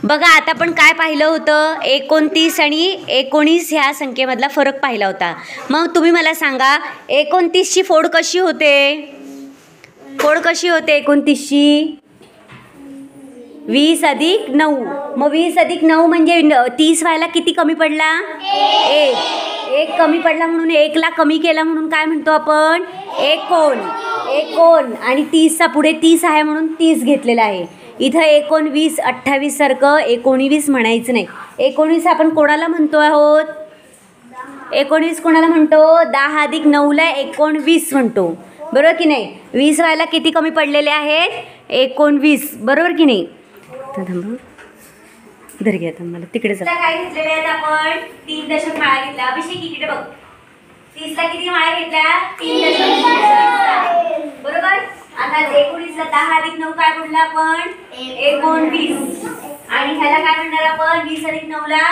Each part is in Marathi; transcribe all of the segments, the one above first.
बघा आता आपण काय पाहिलं होतं, 29 आणि 19 ह्या संख्येमधला फरक पाहिला होता. मग तुम्ही मला सांगा 29 ची फोड कशी होते? फोड कशी होते 29 ची? 20 अधिक 9. मग 20 अधिक 9 म्हणजे 30 व्हायला किती कमी पडला? 1 कमी पडला, म्हणून 1 ला कमी केला म्हणून काय म्हणतो आपण? एक कोण. आणि 30 चा पुढे 30 आहे म्हणून 30 घेतलेला आहे. इथं 19 28 सारखं 19 म्हणायचं नाही. 19 आपण कोणाला म्हणतो आहोत? 19 कोणाला म्हणतो? 10 अधिक 9 ला 19 म्हणतो, बरोबर की नाही? 20 व्हायला किती कमी पडलेले आहेत? 19, बरोबर की नाही? धर घ्या मला तिकडे जा. काय घेतलेले आहेत आपण? 3 दशक माळा घेतला. अभिषेक इकडे बघ. 30 ला किती माळा घेतल्या? 3 दशक, बरोबर. आता 19 ला 10 अधिक 9 काय म्हणलं आपण? 19. आणि ह्याला काय म्हणणार आपण? 20 अधिक 9 ला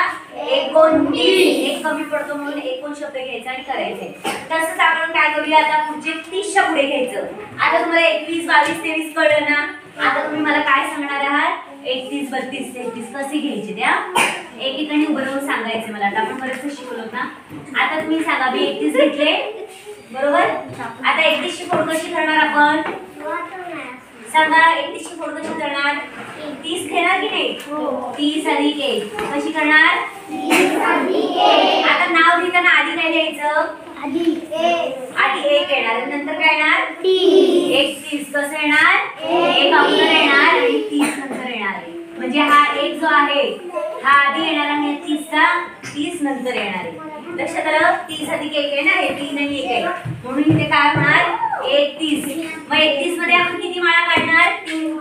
29. एक कमी पडतो म्हणून 19 शब्द घ्यायचा आणि करायचे. तसंच आपण काय करूया आता? पुढचे 30 च्या पुढे घ्यायचं. आता तुम्हाला 21 22 23 कळलं ना? आता तुम्ही मला काय सांगणार आहात? 31 32 33 कसे घ्यायचे त्या एकीकडे उभं राहून सांगायचे मला. आता आपण बरेच शिकलो ना. आता तुम्ही सांगा, मी 31 घेतले, बरोबर. आता 31 ची फोड कशी करणार आपण? सांगा 31 ची फोड कशी करणार? 30 घेणार की नाही? 30 अधिक 1 कशी करणार? 30 अधिक 1. आता नाव लिहिताना आधी काय लिहायचं? आधी 1 येणार, नंतर काय येणार? 31. कसं येणार? 1 अगोदर येणार आणि 30 नंतर येणार आहे. म्हणजे हा 1 जो आहे हा आधी येणार आणि 30 नंतर येणार आहे. लक्षात आलं? 30 अधिक 1 आहे ना, हे 3 आणि 1 आहे म्हणून इथे काय होणार? 31. मग 31 मध्ये आपण किती माळा काढणार?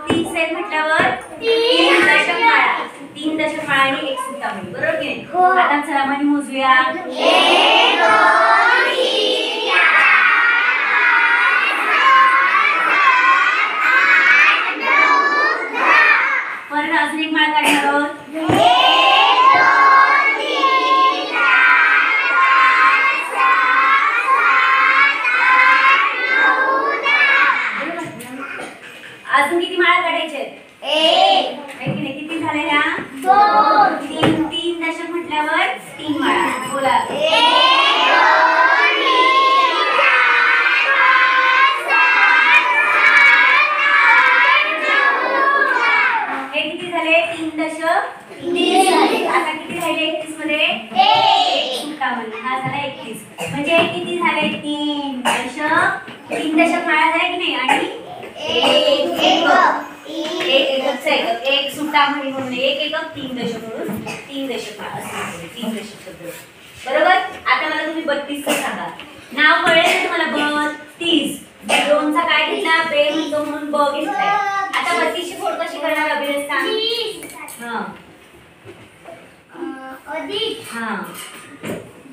30 आहे म्हटल्यावर 3 दशक माळा. 3 दशक माळा आणि 1 सुट्टामणी, बरोबर की नाही? आता चला मनी मोजूया. 1 2 3 परत अजून एक माळ काढणार आहोत. अजून किती माळा काढायचे? 1. किती झालेल्या? 2. 3 दशक म्हटल्यावर 3 माळा. बोला. 1 2 3 हे किती झाले? 3 दशक 30. आता किती राहिले 31 मध्ये? 1 सुट्टामणी. हा झाला 31. म्हणजे किती झाले? 3 दशक माळा झाले की नाही? आणि एक सुट्टामणी म्हणून 1 एकक 3 दशक म्हणून 3 दशक माळा असं 3 दशक शब्द, बरोबर. आता मला तुम्ही 32 चं सांगा. नाव कळलं ना तुम्हाला? 32. 2 चा काय घेतला? बे म्हणतो म्हणून ब घेतलाय. आता 32 ची फोड कशी करणार अभिरस्ता? अधिक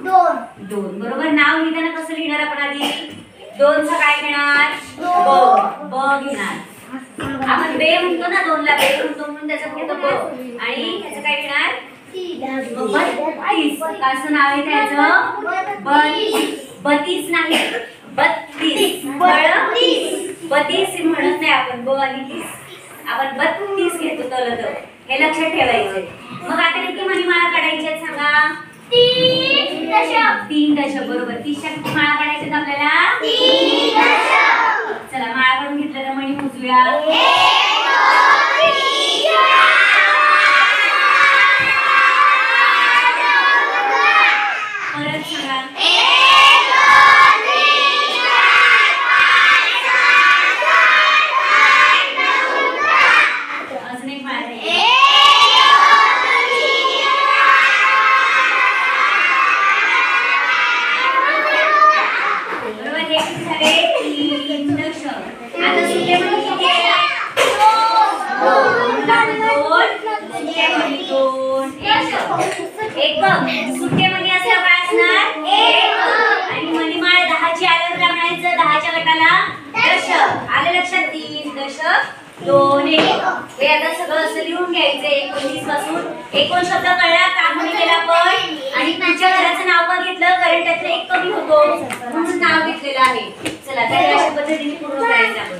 2. बरोबर. नाव लिहिताना कसं लिहिणार आपण? आधी 2 चा काय घेणार? ब घेणार. आपण बे म्हणतो ना, 2 ला बे म्हणतो म्हणून त्याचं पुढे ब आणि त्याचं काय घेणार? 32. कसं नाव आहे त्याचं? 32 नाही, 32. 32 म्हणत नाही आपण, ब आणि 30. आपण 32 घेतो तलत. हे लक्षात ठेवायचंय. मग आता किती मणी माळा काढायच्या आहेत सांगा? 3 दशक, बरोबर. 30 च्या किती माळा काढायच्या आपल्याला? 3 दशक. चला माळा काढून घेतलं तर मणी मोजूया. 1 2 3 परत सांगा. 1 2 3 अजून एक माळा. सुट्टेमध्ये असं काय असणार? 1 आणि मणिमाळ 10 ची आल्यावर काय म्हणायचं? 10 च्या गटाला दशक. आले लक्षात? 3 दशक 2 1. हे आता सगळं असं लिहून घ्यायचं. 19 पासून 1 शब्द कळला का म्हणे केला पण. आणि तुमच्या घराचं नाव का घेतलं? कारण त्यातलं 1 कमी होतो म्हणून नाव घेतलेलं आहे. चला तर अशा पद्धतीने पूर्ण करायचं आपण.